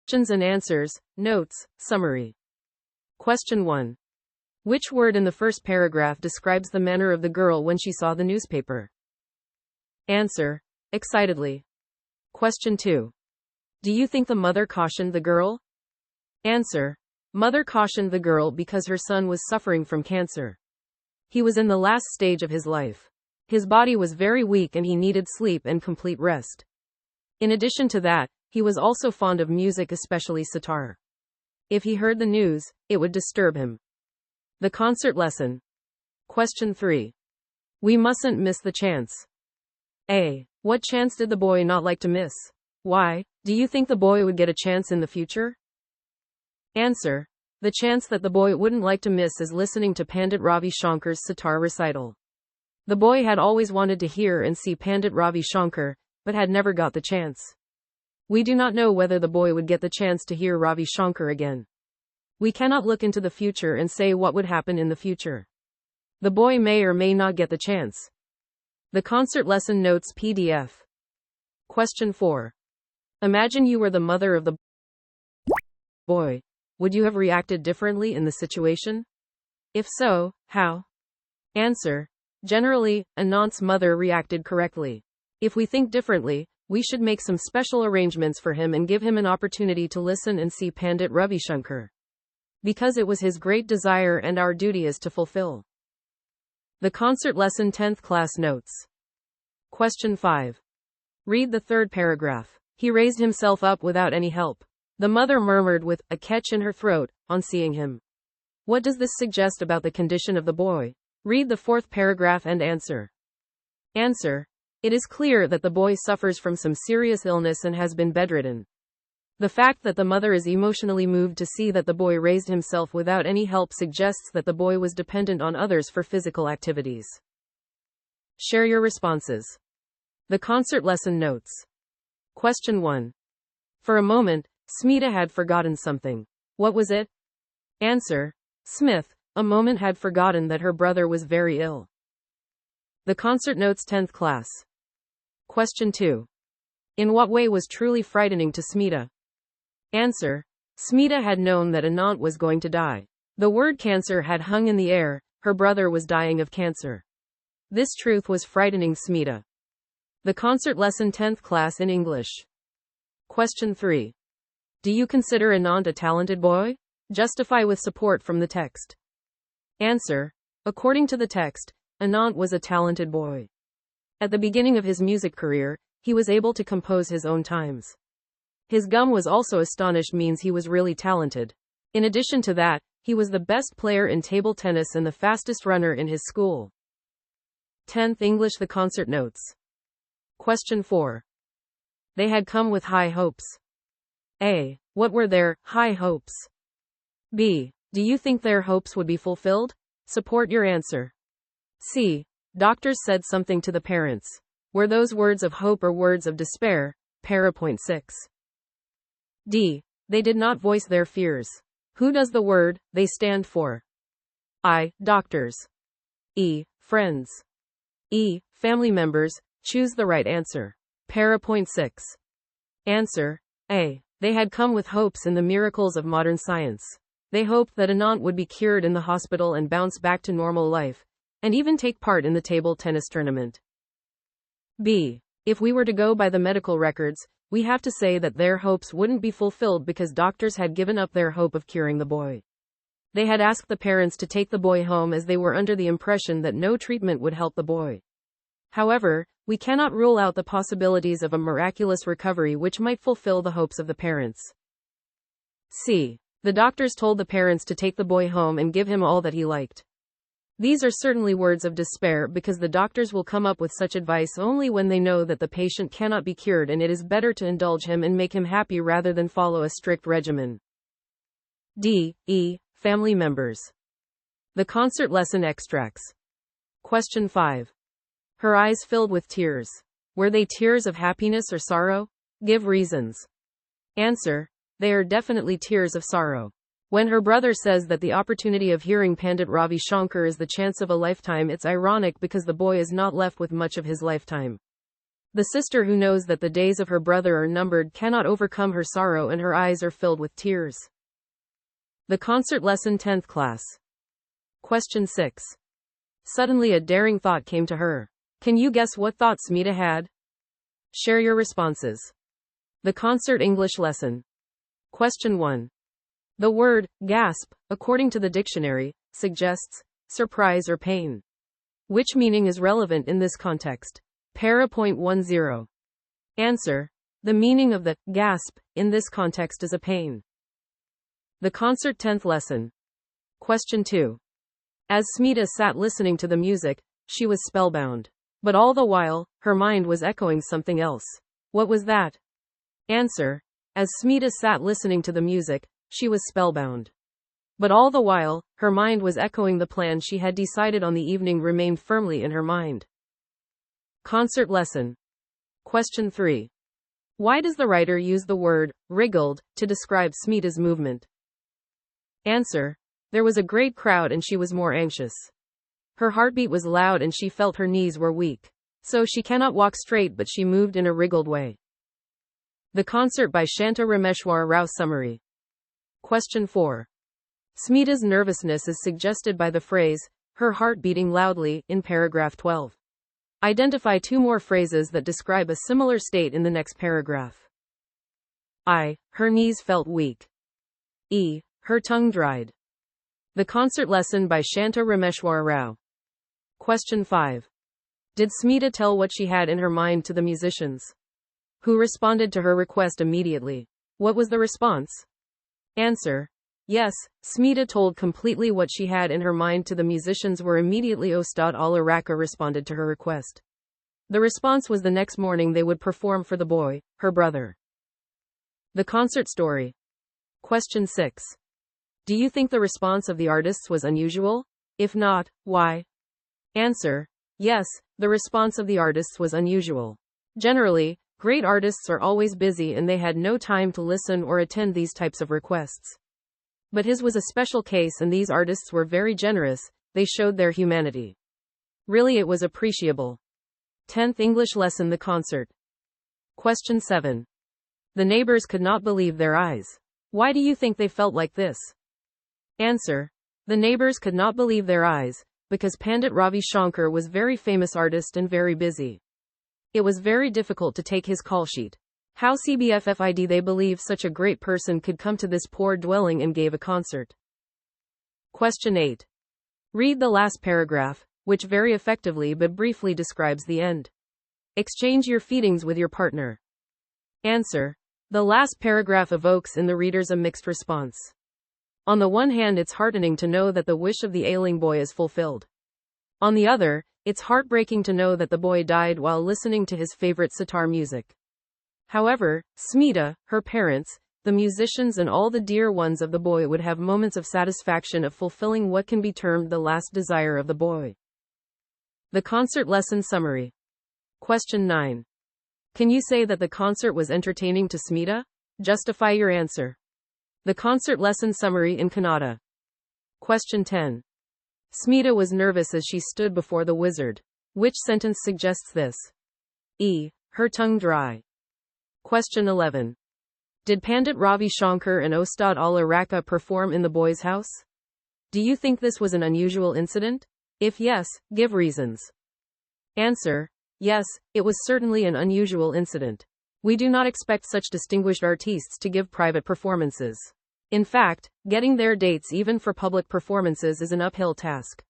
Questions and answers, notes, summary. Question 1. Which word in the first paragraph describes the manner of the girl when she saw the newspaper? Answer. Excitedly. Question 2. Do you think the mother cautioned the girl? Answer. Mother cautioned the girl because her son was suffering from cancer. He was in the last stage of his life. His body was very weak and he needed sleep and complete rest. In addition to that, he was also fond of music, especially sitar. If he heard the news, it would disturb him. The concert lesson. Question 3. We mustn't miss the chance. A. What chance did the boy not like to miss? Why? Do you think the boy would get a chance in the future? Answer. The chance that the boy wouldn't like to miss is listening to Pandit Ravi Shankar's sitar recital. The boy had always wanted to hear and see Pandit Ravi Shankar, but had never got the chance. We do not know whether the boy would get the chance to hear Ravi Shankar again. We cannot look into the future and say what would happen in the future. The boy may or may not get the chance. The concert lesson notes PDF. Question 4. Imagine you were the mother of the boy. Would you have reacted differently in the situation? If so, how? Answer. Generally, Anant's mother reacted correctly. If we think differently, we should make some special arrangements for him and give him an opportunity to listen and see Pandit Ravi Shankar. Because it was his great desire and our duty is to fulfill. The concert lesson 10th class notes. Question 5. Read the third paragraph. He raised himself up without any help. The mother murmured with a catch in her throat on seeing him. What does this suggest about the condition of the boy? Read the fourth paragraph and answer. Answer. It is clear that the boy suffers from some serious illness and has been bedridden. The fact that the mother is emotionally moved to see that the boy raised himself without any help suggests that the boy was dependent on others for physical activities. Share your responses. The concert lesson notes. Question 1. For a moment, Smita had forgotten something. What was it? Answer. Smith, a moment had forgotten that her brother was very ill. The concert notes 10th class. Question 2. In what way was truly frightening to Smita? Answer. Smita had known that Anant was going to die. The word cancer had hung in the air, her brother was dying of cancer. This truth was frightening Smita. The concert lesson 10th class in English. Question 3. Do you consider Anant a talented boy? Justify with support from the text. Answer. According to the text, Anant was a talented boy. At the beginning of his music career, he was able to compose his own times. His gum was also astonished means he was really talented. In addition to that, he was the best player in table tennis and the fastest runner in his school. 10th English the concert notes. Question 4. They had come with high hopes. A. What were their high hopes? B. Do you think their hopes would be fulfilled? Support your answer. C. Doctors said something to the parents. Were those words of hope or words of despair? Para.6. D. They did not voice their fears. Who does the word they stand for? I. Doctors. E. Friends. E. Family members. Choose the right answer. Para.6. Answer. A. They had come with hopes in the miracles of modern science. They hoped that Anant would be cured in the hospital and bounce back to normal life, and even take part in the table tennis tournament. B. If we were to go by the medical records, we have to say that their hopes wouldn't be fulfilled because doctors had given up their hope of curing the boy. They had asked the parents to take the boy home as they were under the impression that no treatment would help the boy. However, we cannot rule out the possibilities of a miraculous recovery which might fulfill the hopes of the parents. C. The doctors told the parents to take the boy home and give him all that he liked. These are certainly words of despair because the doctors will come up with such advice only when they know that the patient cannot be cured and it is better to indulge him and make him happy rather than follow a strict regimen. D. E. Family members. The concert lesson extracts. Question 5. Her eyes filled with tears. Were they tears of happiness or sorrow? Give reasons. Answer. They are definitely tears of sorrow. When her brother says that the opportunity of hearing Pandit Ravi Shankar is the chance of a lifetime, it's ironic because the boy is not left with much of his lifetime. The sister who knows that the days of her brother are numbered cannot overcome her sorrow and her eyes are filled with tears. The concert lesson 10th class. Question 6. Suddenly a daring thought came to her. Can you guess what thought Smita had? Share your responses. The concert English lesson. Question 1. The word gasp, according to the dictionary, suggests surprise or pain. Which meaning is relevant in this context? Para.10. Answer. The meaning of the gasp in this context is a pain. The concert 10th lesson. Question 2. As Smita sat listening to the music, she was spellbound. But all the while, her mind was echoing something else. What was that? Answer. As Smita sat listening to the music, she was spellbound. But all the while, her mind was echoing the plan she had decided on the evening remained firmly in her mind. Concert lesson. Question 3. Why does the writer use the word wriggled to describe Smita's movement? Answer. There was a great crowd and she was more anxious. Her heartbeat was loud and she felt her knees were weak. So she cannot walk straight but she moved in a wriggled way. The concert by Shanta Rameshwar Rao summary. Question 4. Smita's nervousness is suggested by the phrase, her heart beating loudly, in paragraph 12. Identify 2 more phrases that describe a similar state in the next paragraph. I. Her knees felt weak. E. Her tongue dried. The concert lesson by Shanta Rameshwar Rao. Question 5. Did Smita tell what she had in her mind to the musicians? Who responded to her request immediately? What was the response? Answer. Yes, Smita told completely what she had in her mind to the musicians were immediately. Ustad Allah Raka responded to her request. The response was the next morning they would perform for the boy, her brother. The concert story. Question 6. Do you think the response of the artists was unusual? If not, why? Answer. Yes, the response of the artists was unusual. Generally, great artists are always busy and they had no time to listen or attend these types of requests. But his was a special case and these artists were very generous, they showed their humanity. Really it was appreciable. 10th English lesson The concert. Question 7. The neighbors could not believe their eyes. Why do you think they felt like this? Answer. The neighbors could not believe their eyes, because Pandit Ravi Shankar was very famous artist and very busy. It was very difficult to take his call sheet. How CBFFID they believe such a great person could come to this poor dwelling and gave a concert. Question 8. Read the last paragraph, which very effectively but briefly describes the end. Exchange your feelings with your partner. Answer. The last paragraph evokes in the readers a mixed response. On the one hand, it's heartening to know that the wish of the ailing boy is fulfilled. On the other, it's heartbreaking to know that the boy died while listening to his favorite sitar music. However, Smita, her parents, the musicians and all the dear ones of the boy would have moments of satisfaction of fulfilling what can be termed the last desire of the boy. The concert lesson summary. Question 9. Can you say that the concert was entertaining to Smita? Justify your answer. The concert lesson summary in Kannada. Question 10. Smita was nervous as she stood before the wizard. Which sentence suggests this? E. Her tongue dry. Question 11. Did Pandit Ravi Shankar and Ustad Allah Raka perform in the boy's house? Do you think this was an unusual incident? If yes, give reasons. Answer. Yes, it was certainly an unusual incident. We do not expect such distinguished artistes to give private performances. In fact, getting their dates even for public performances is an uphill task.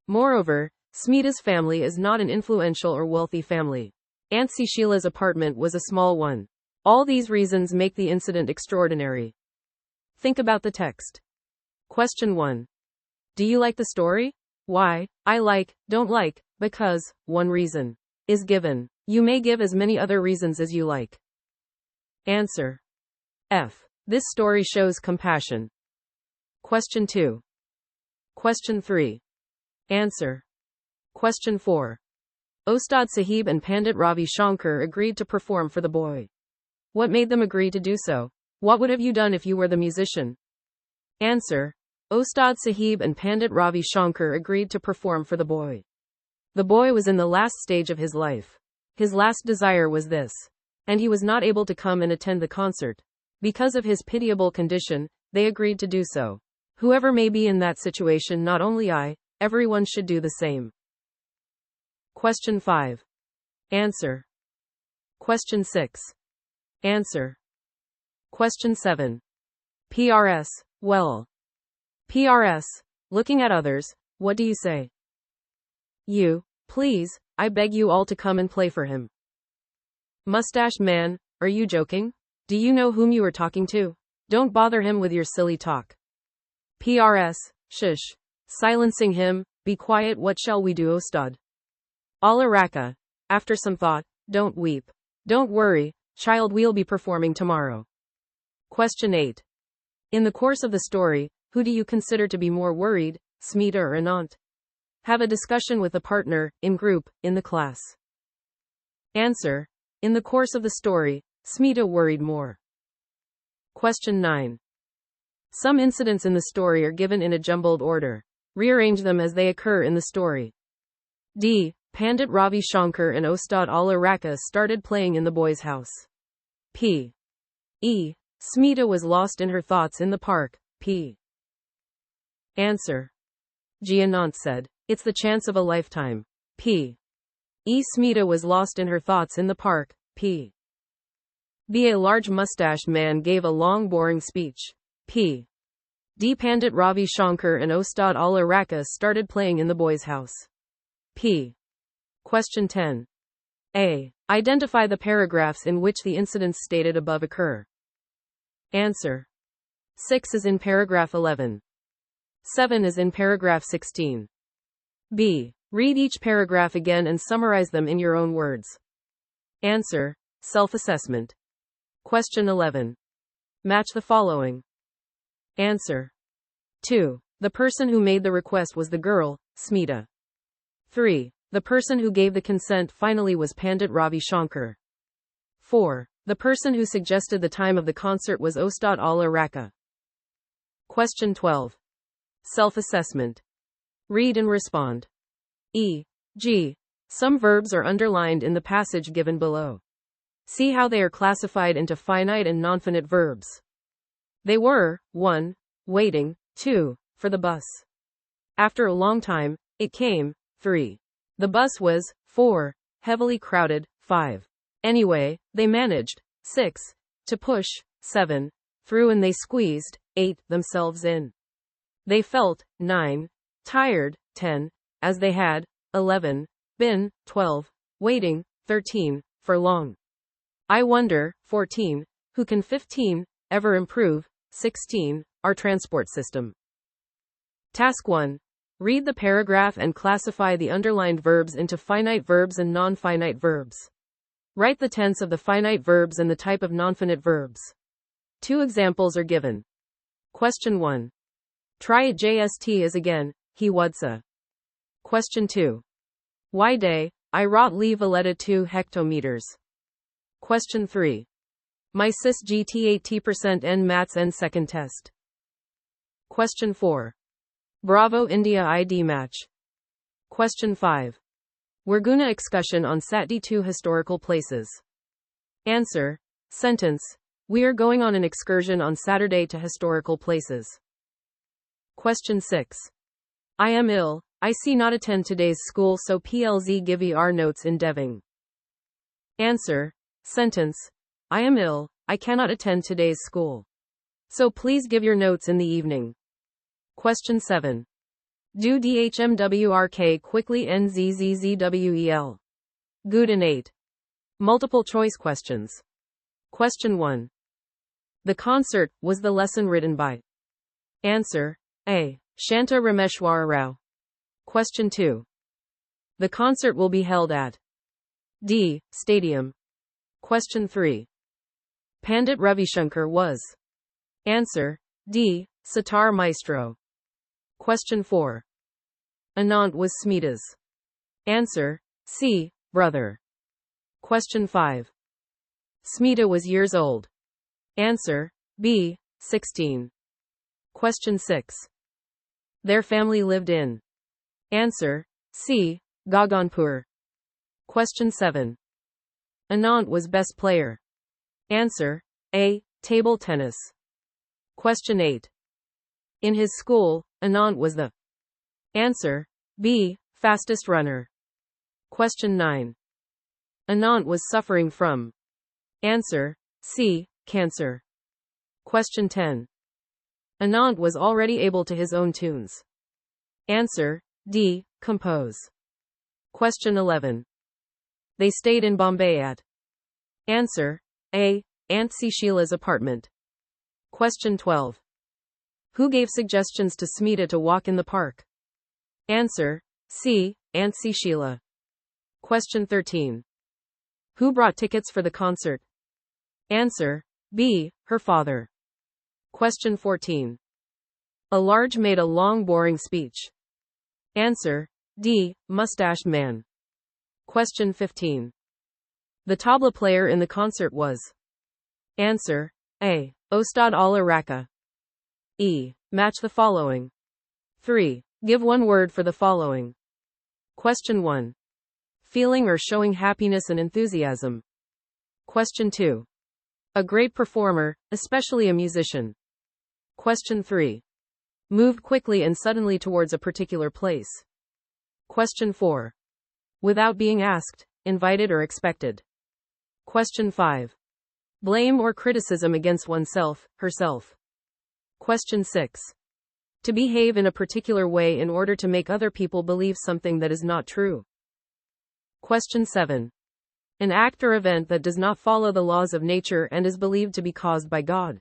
Moreover, Smita's family is not an influential or wealthy family. Aunt Susheila's apartment was a small one. All these reasons make the incident extraordinary. Think about the text. Question 1. Do you like the story? Why? I like, don't like, because, one reason is given. You may give as many other reasons as you like. Answer. F. This story shows compassion. Question 2. Question 3. Answer. Question 4. Ustad Sahib and Pandit Ravi Shankar agreed to perform for the boy. What made them agree to do so? What would have you done if you were the musician? Answer. Ustad Sahib and Pandit Ravi Shankar agreed to perform for the boy. The boy was in the last stage of his life. His last desire was this. And he was not able to come and attend the concert. Because of his pitiable condition, they agreed to do so. Whoever may be in that situation, not only I, everyone should do the same. Question 5. Answer. Question 6. Answer. Question 7. PRS. Well. PRS. Looking at others, what do you say? You, please, I beg you all to come and play for him. Mustache man, are you joking? Do you know whom you are talking to? Don't bother him with your silly talk. PRS. Shush. Silencing him, be quiet, what shall we do, Ostad? Al-Araka. After some thought, don't weep. Don't worry, child, we'll be performing tomorrow. Question 8. In the course of the story, who do you consider to be more worried, Smita or Anant? Have a discussion with a partner, in group, in the class. Answer. In the course of the story, Smita worried more. Question 9. Some incidents in the story are given in a jumbled order. Rearrange them as they occur in the story. D. Pandit Ravi Shankar and Ostad Al-Araka started playing in the boy's house. P. E. Smita was lost in her thoughts in the park. P. Answer. G. Anant said, it's the chance of a lifetime. P. E. Smita was lost in her thoughts in the park. P. B. A large mustached man gave a long boring speech. P. D. Pandit Ravi Shankar and Ostad Al-Araka started playing in the boy's house. P. Question 10. A. Identify the paragraphs in which the incidents stated above occur. Answer. 6 is in paragraph 11. 7 is in paragraph 16. B. Read each paragraph again and summarize them in your own words. Answer. Self-assessment. Question 11. Match the following. Answer. 2. The person who made the request was the girl, Smita. 3. The person who gave the consent finally was Pandit Ravi Shankar. 4. The person who suggested the time of the concert was Ostad Al-Araka. Question 12. Self-assessment. Read and respond. E. G. Some verbs are underlined in the passage given below. See how they are classified into finite and non-finite verbs. They were, 1. Waiting, 2. For the bus. After a long time, it came, 3. The bus was, 4. Heavily crowded, 5. Anyway, they managed, 6. To push, 7. Through and they squeezed, 8. Themselves in. They felt, 9. Tired, 10. As they had, 11. Been, 12. Waiting, 13. For long. I wonder, 14. Who can 15. Ever improve, 16. Our transport system. Task 1. Read the paragraph and classify the underlined verbs into finite verbs and non-finite verbs. Write the tense of the finite verbs and the type of non-finite verbs. 2 examples are given. Question 1. Try it JST is again, he wadsa. Question 2. Why day, I wrought leave valeta 2 hectometers. Question 3. My cis GT 80% N mats N second test. Question 4. Bravo India ID match. Question 5. Werguna excursion on Satdi 2 historical places. Answer. Sentence. We are going on an excursion on Saturday to historical places. Question 6. I am ill, I see not attend today's school so PLZ give our notes in Deving. Answer. Sentence. I am ill, I cannot attend today's school. So please give your notes in the evening. Question 7. Do DHMWRK quickly NZZZWEL. Good and 8. Multiple choice questions. Question 1. The concert was the lesson written by. Answer. A. Shanta Rameshwara Rao. Question 2. The concert will be held at. D. Stadium. Question 3. Pandit Ravishankar was. Answer. D. Sitar Maestro. Question 4. Anant was Smita's. Answer. C. Brother. Question 5. Smita was years old. Answer. B. 16. Question 6. Their family lived in. Answer. C. Gaganpur. Question 7. Anant was best player. Answer: A. Table tennis. Question 8. In his school, Anant was the answer: B. Fastest runner. Question 9. Anant was suffering from answer: C. Cancer. Question 10. Anant was already able to his own tunes. Answer: D. Compose. Question 11. They stayed in Bombay at answer: A. Aunt Sheila's apartment. Question 12. Who gave suggestions to Smita to walk in the park? Answer: C. Aunt Sheila. Question 13. Who brought tickets for the concert? Answer: B. Her father. Question 14. A large made a long boring speech. Answer: D. Mustached man. Question 15. The tabla player in the concert was. Answer: A. Ustad Allah Raka. E. Match the following. 3. Give one word for the following. Question 1. Feeling or showing happiness and enthusiasm. Question 2. A great performer, especially a musician. Question 3. Moved quickly and suddenly towards a particular place. Question 4. Without being asked, invited or expected. Question 5. Blame or criticism against oneself, herself. Question 6. To behave in a particular way in order to make other people believe something that is not true. Question 7. An act or event that does not follow the laws of nature and is believed to be caused by God.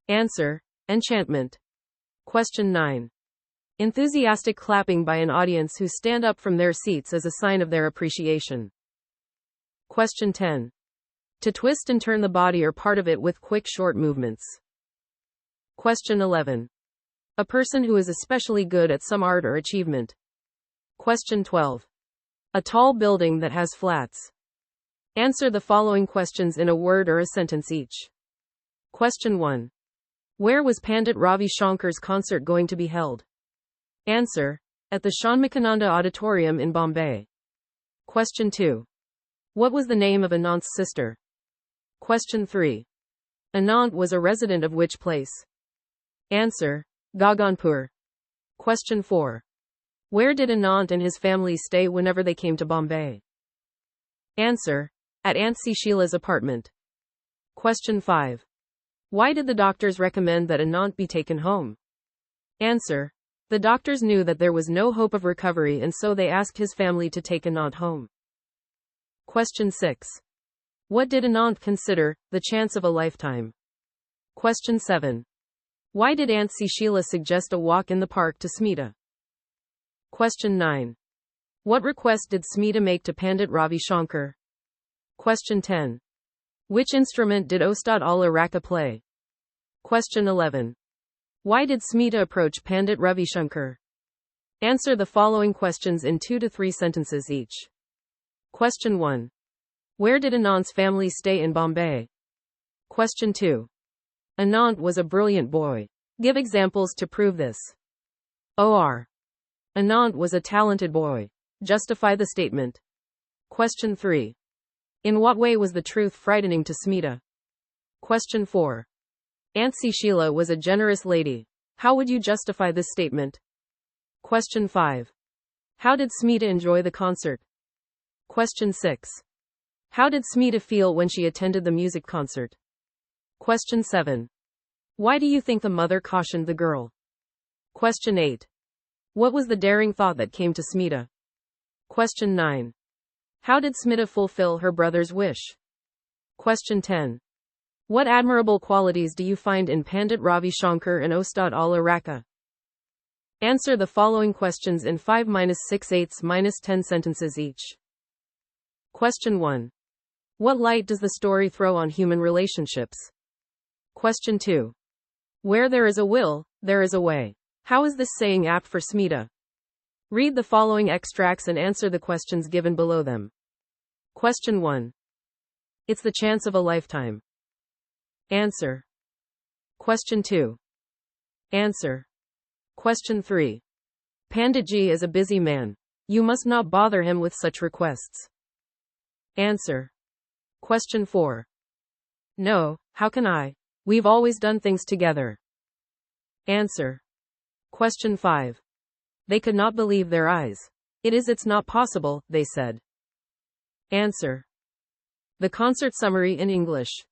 Answer: enchantment. Question 9. Enthusiastic clapping by an audience who stand up from their seats as a sign of their appreciation. Question 10. To twist and turn the body or part of it with quick short movements. Question 11. A person who is especially good at some art or achievement. Question 12. A tall building that has flats. Answer the following questions in a word or a sentence each. Question 1. Where was Pandit Ravi Shankar's concert going to be held? Answer: at the Shanmukananda Auditorium in Bombay. Question 2. What was the name of Anant's sister? Question 3. Anant was a resident of which place? Answer: Gaganpur. Question 4. Where did Anant and his family stay whenever they came to Bombay? Answer: at Aunt Sheila's apartment. Question 5. Why did the doctors recommend that Anant be taken home? Answer: the doctors knew that there was no hope of recovery and so they asked his family to take Anant home. Question 6. What did Anant consider the chance of a lifetime? Question 7. Why did Aunt Sheila suggest a walk in the park to Smita? Question 9. What request did Smita make to Pandit Ravi Shankar? Question 10. Which instrument did Ustad Allah Raka play? Question 11. Why did Smita approach Pandit Ravi Shankar? Answer the following questions in 2 to 3 sentences each. Question 1. Where did Anant's family stay in Bombay? Question 2. Anant was a brilliant boy. Give examples to prove this. Or. Anant was a talented boy. Justify the statement. Question 3. In what way was the truth frightening to Smita? Question 4. Aunt Sheila was a generous lady. How would you justify this statement? Question 5. How did Smita enjoy the concert? Question 6. How did Smita feel when she attended the music concert? Question 7. Why do you think the mother cautioned the girl? Question 8. What was the daring thought that came to Smita? Question 9. How did Smita fulfill her brother's wish? Question 10. What admirable qualities do you find in Pandit Ravi Shankar and Ustad Allah Raka? Answer the following questions in 5-6/8-10 sentences each. Question 1. What light does the story throw on human relationships? Question 2. Where there is a will, there is a way. How is this saying apt for Smita? Read the following extracts and answer the questions given below them. Question 1. It's the chance of a lifetime. Answer. Question 2. Answer. Question 3. Panditji is a busy man. You must not bother him with such requests. Answer. Question 4. No, how can I? We've always done things together. Answer. Question 5. They could not believe their eyes. It's not possible, they said. Answer. The concert summary in English.